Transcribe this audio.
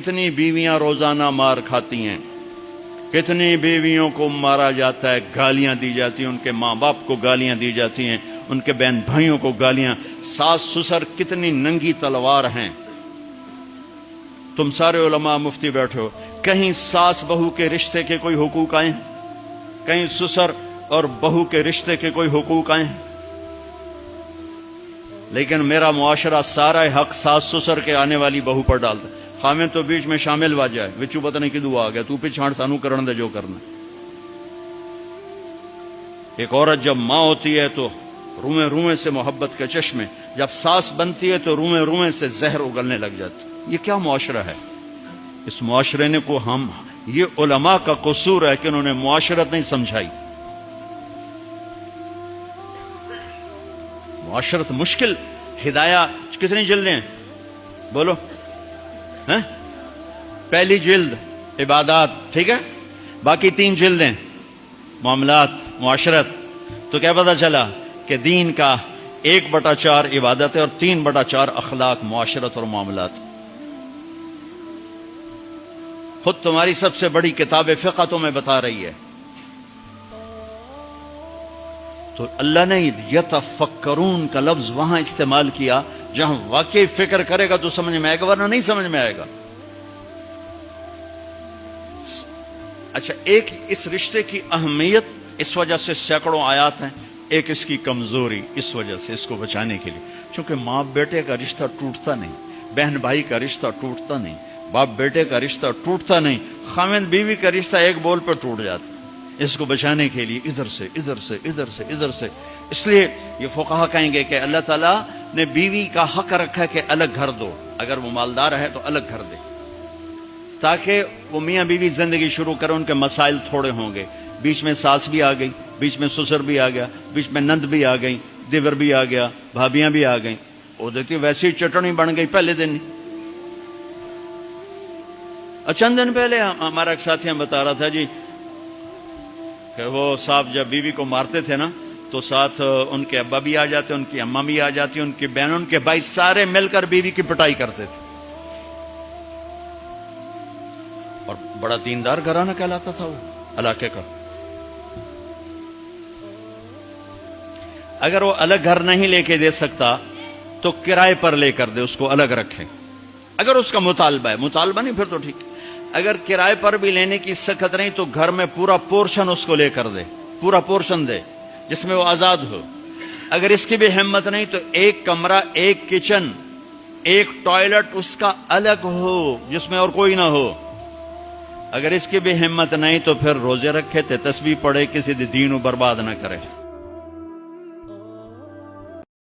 کتنی بیویاں روزانہ مار کھاتی ہیں، کتنی بیویوں کو مارا جاتا ہے، گالیاں دی جاتی ہیں، ان کے ماں باپ کو گالیاں دی جاتی ہیں، ان کے بہن بھائیوں کو گالیاں، ساس سسر کتنی ننگی تلوار ہیں۔ تم سارے علماء مفتی بیٹھے ہو، کہیں ساس بہو کے رشتے کے کوئی حقوق آئے ہیں؟ کہیں سسر اور بہو کے رشتے کے کوئی حقوق آئے ہیں؟ لیکن میرا معاشرہ سارا حق ساس سسر کے آنے والی بہو پر ڈالتا ہے۔ خامن تو بیچ میں شامل ہوا جائے، وچو پتہ نہیں کدو آ گیا، تو پچھاڑ سانو کرن دے جو کرنا۔ ایک عورت جب ماں ہوتی ہے تو روئیں روئیں سے محبت کے چشمے، جب ساس بنتی ہے تو روئیں روئیں سے زہر اگلنے لگ جاتی۔ یہ کیا معاشرہ ہے؟ اس معاشرے نے کو ہم، یہ علماء کا قصور ہے کہ انہوں نے معاشرت نہیں سمجھائی۔ معاشرت مشکل، ہدایہ کتنی جلدیں ہیں بولو؟ پہلی جلد عبادات، ٹھیک ہے، باقی 3 جلدیں معاملات معاشرت۔ تو کیا پتہ چلا کہ دین کا 1/4 عبادت ہے اور 3/4 اخلاق معاشرت اور معاملات۔ خود تمہاری سب سے بڑی کتاب فقہ تمہیں بتا رہی ہے۔ تو اللہ نے یتفکرون کا لفظ وہاں استعمال کیا جہاں واقعی فکر کرے گا تو سمجھ میں آئے گا، ورنہ نہیں سمجھ میں آئے گا۔ اچھا، ایک اس رشتے کی اہمیت اس وجہ سے سینکڑوں آیات ہیں، ایک اس کی کمزوری اس وجہ سے، اس کو بچانے کے لیے، چونکہ ماں بیٹے کا رشتہ ٹوٹتا نہیں، بہن بھائی کا رشتہ ٹوٹتا نہیں، باپ بیٹے کا رشتہ ٹوٹتا نہیں، خاوند بیوی کا رشتہ ایک بول پر ٹوٹ جاتا۔ اس کو بچانے کے لیے ادھر سے ادھر سے ادھر سے ادھر سے، اس لیے یہ فقہا کہیں گے کہ اللہ تعالیٰ نے بیوی کا حق رکھا کہ الگ گھر دو، اگر وہ مالدار ہے تو الگ گھر دے، تاکہ وہ میاں بیوی زندگی شروع کریں، ان کے مسائل تھوڑے ہوں گے۔ بیچ میں ساس بھی آ گئی، بیچ میں سسر بھی آ گیا، بیچ میں نند بھی آ گئی، دیور بھی آ گیا، بھابیاں بھی آ گئیں، وہ دیکھتی ویسی ہی چٹنی بن گئی پہلے دن۔ چند دن پہلے ہمارا ایک ساتھی بتا رہا تھا جی کہ وہ صاحب جب بیوی کو مارتے تھے نا تو ساتھ ان کے ابا بھی آ جاتے، ان کی اماں بھی آ جاتی، ان کی بہن، ان کے بھائی، سارے مل کر بیوی کی پٹائی کرتے تھے، اور بڑا دیندار گھرانہ کہلاتا تھا وہ علاقے کا۔ اگر وہ الگ گھر نہیں لے کے دے سکتا تو کرائے پر لے کر دے، اس کو الگ رکھے، اگر اس کا مطالبہ ہے، مطالبہ نہیں پھر تو ٹھیک۔ اگر کرائے پر بھی لینے کی سخت نہیں تو گھر میں پورا پورشن اس کو لے کر دے، پورا پورشن دے جس میں وہ آزاد ہو۔ اگر اس کی بھی ہمت نہیں تو ایک کمرہ، ایک کچن، ایک ٹوائلٹ اس کا الگ ہو جس میں اور کوئی نہ ہو۔ اگر اس کی بھی ہمت نہیں تو پھر روزے رکھے تے تسبیح پڑھے، کسی دین کو برباد نہ کرے۔